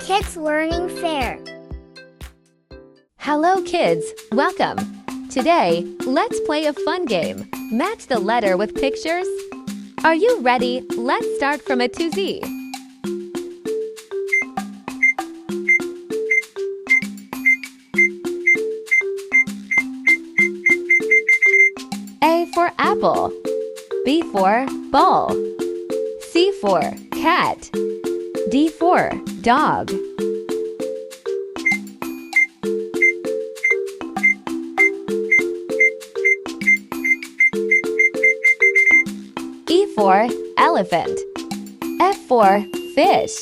Kids Learning Fair. Hello kids, welcome! Today, let's play a fun game. Match the letter with pictures. Are you ready? Let's start from A to Z. A for apple. B for ball. C for cat. D for dog. E for elephant. F for fish.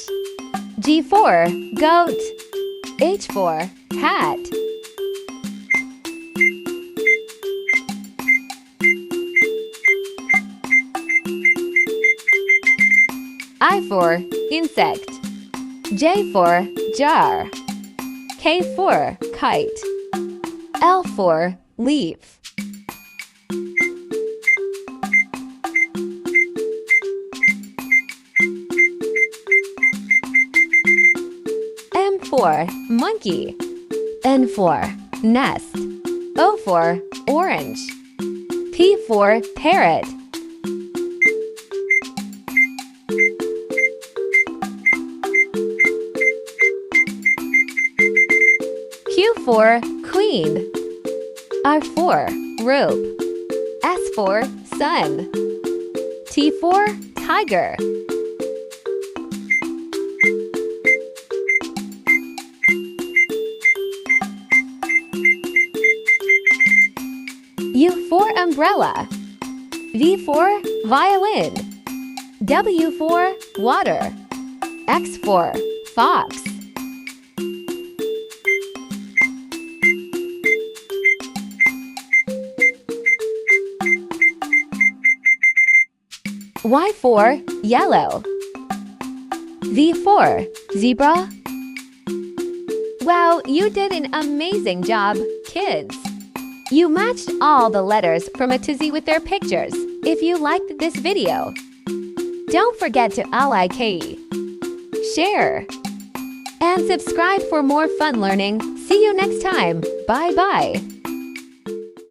G for goat. H for hat. I for insect. J for jar. K for kite. L for leaf. M for monkey. N for nest. O for orange. P for parrot. Q for queen. R for rope. S for sun. T for tiger. U for umbrella. V for violin. W for water. X for fox. Y for yellow. Z for zebra. Wow, you did an amazing job, kids! You matched all the letters from A to Z with their pictures. If you liked this video, don't forget to like, share, and subscribe for more fun learning. See you next time. Bye-bye.